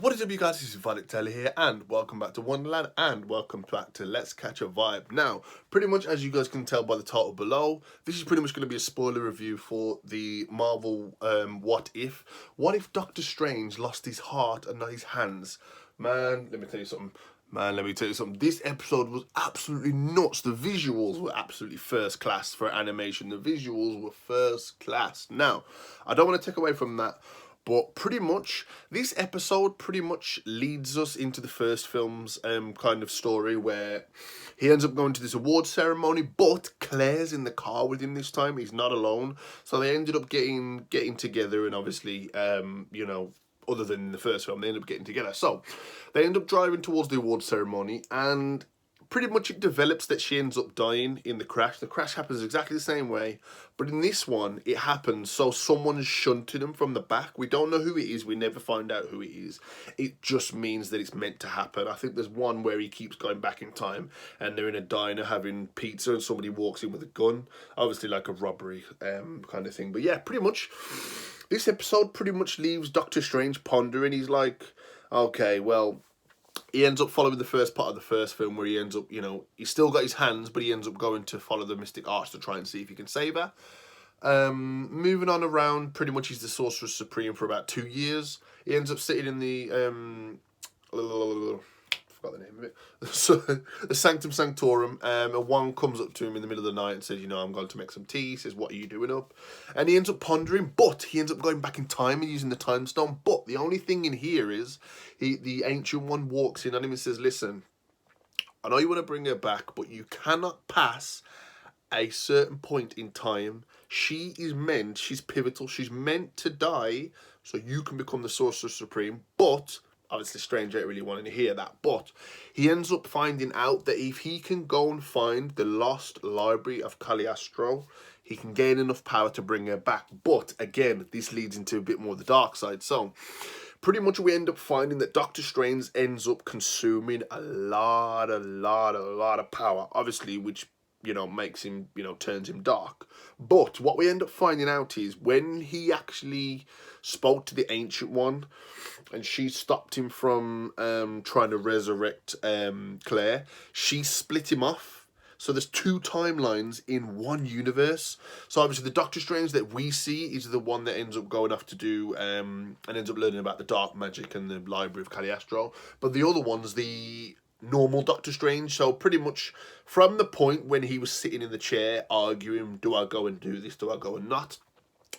What is up, you guys? This is Violet Taylor here, and welcome back to Wonderland, and welcome back to Let's Catch a Vibe. Now, pretty much as you guys can tell by the title below, this is pretty much going to be a spoiler review for the Marvel What If. What if Doctor Strange lost his heart and not his hands? Man, let me tell you something. This episode was absolutely nuts. The visuals were absolutely first class for animation. The visuals were first class. Now, I don't want to take away from that. But pretty much, this episode pretty much leads us into the first film's kind of story where he ends up going to this award ceremony, but Claire's in the car with him this time. He's not alone. So they ended up getting together, and obviously, other than in the first film, they end up getting together. So they end up driving towards the award ceremony, and pretty much it develops that she ends up dying in the crash. The crash happens exactly the same way, but in this one, it happens so someone's shunted him from the back. We don't know who it is. We never find out who it is. It just means that it's meant to happen. I think there's one where he keeps going back in time, and they're in a diner having pizza, and somebody walks in with a gun. Obviously, like a robbery kind of thing. But yeah, pretty much, this episode pretty much leaves Doctor Strange pondering. He's like, okay, well, he ends up following the first part of the first film where he ends up, he's still got his hands, but he ends up going to follow the Mystic Arch to try and see if he can save her. Moving on around, pretty much he's the Sorcerer Supreme for about 2 years. He ends up sitting in the forgot the name of it. So the Sanctum Sanctorum, and one comes up to him in the middle of the night and says, I'm going to make some tea. He says, what are you doing up? And he ends up pondering, but he ends up going back in time and using the time stone. But the only thing in here is the Ancient One walks in on him and says, listen, I know you want to bring her back, but you cannot pass a certain point in time. She's pivotal, she's meant to die so you can become the Sorcerer Supreme. But obviously Strange ain't really wanting to hear that, but he ends up finding out that if he can go and find the lost library of Cagliostro, he can gain enough power to bring her back. But again, this leads into a bit more of the dark side. So pretty much we end up finding that Doctor Strange ends up consuming a lot of power, obviously, which makes him, turns him dark. But what we end up finding out is when he actually spoke to the Ancient One and she stopped him from trying to resurrect Claire, she split him off. So there's two timelines in one universe. So obviously the Doctor Strange that we see is the one that ends up going off to do and ends up learning about the dark magic and the Library of Cagliostro. But the other one's the normal Doctor Strange. So pretty much from the point when he was sitting in the chair arguing, do I go and do this, do I go and not,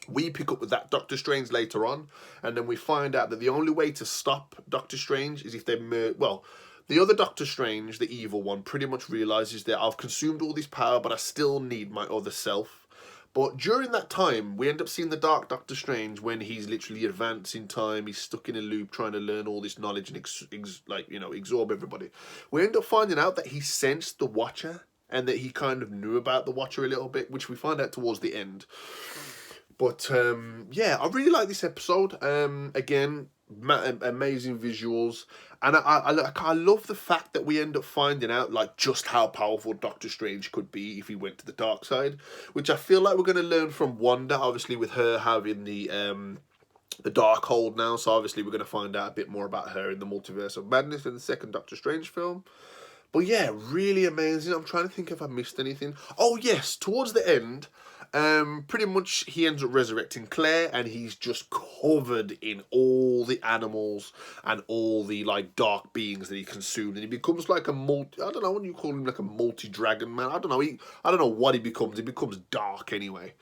we pick up with that Doctor Strange later on, and then we find out that the only way to stop Doctor Strange is if they the other Doctor Strange, the evil one, pretty much realizes that I've consumed all this power, but I still need my other self. But during that time, we end up seeing the Dark Doctor Strange when he's literally advancing time. He's stuck in a loop trying to learn all this knowledge and absorb everybody. We end up finding out that he sensed the Watcher and that he kind of knew about the Watcher a little bit, which we find out towards the end. But yeah, I really like this episode. Again, amazing visuals, and I love the fact that we end up finding out like just how powerful Doctor Strange could be if he went to the dark side, which I feel like we're going to learn from Wanda. Obviously, with her having the Darkhold now, so obviously we're going to find out a bit more about her in the Multiverse of Madness in the second Doctor Strange film. But yeah, really amazing. I'm trying to think if I missed anything. Oh yes, towards the end, pretty much he ends up resurrecting Claire, and he's just covered in all the animals and all the like dark beings that he consumed, and he becomes like a I don't know what you call him, like a multi-dragon man. I don't know. I don't know what he becomes. He becomes dark anyway.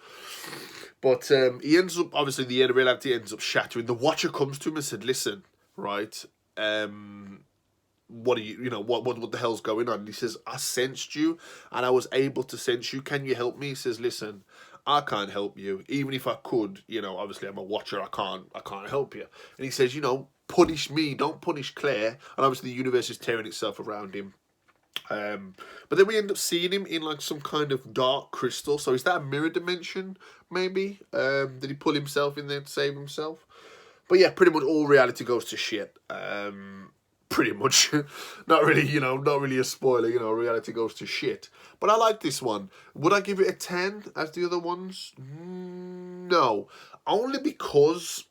But he ends up, obviously the reality ends up shattering. The Watcher comes to him and said, "Listen, right, what are what the hell's going on?" And he says, I sensed you and I was able to sense you. Can you help me? He says, listen, I can't help you. Even if I could, obviously I'm a Watcher, I can't help you. And he says, punish me, don't punish Claire. And obviously the universe is tearing itself around him. But then we end up seeing him in like some kind of dark crystal. So is that a mirror dimension, maybe? Did he pull himself in there to save himself? But yeah, pretty much all reality goes to shit. Pretty much. Not really a spoiler, reality goes to shit. But I like this one. Would I give it a 10 as the other ones? No. Only because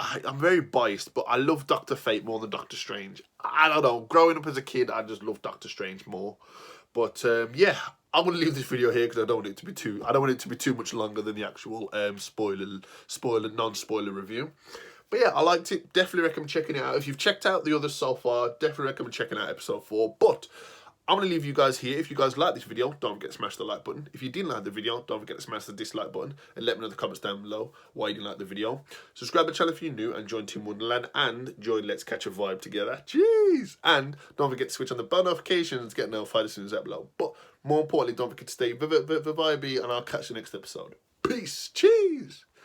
I'm very biased, but I love Doctor Fate more than Doctor Strange. I don't know. Growing up as a kid, I just loved Doctor Strange more. But yeah, I'm gonna leave this video here because I don't want it to be too. I don't want it to be too much longer than the actual non-spoiler review. But yeah, I liked it. Definitely recommend checking it out. If you've checked out the others so far, definitely recommend checking out episode 4. But I'm going to leave you guys here. If you guys like this video, don't forget to smash the like button. If you didn't like the video, don't forget to smash the dislike button. And let me know in the comments down below why you didn't like the video. Subscribe to the channel if you're new and join Team Wonderland. And join Let's Catch a Vibe together. Jeez! And don't forget to switch on the bell notifications to get notified as soon as I upload. But more importantly, don't forget to stay vibey and I'll catch you next episode. Peace! Cheese!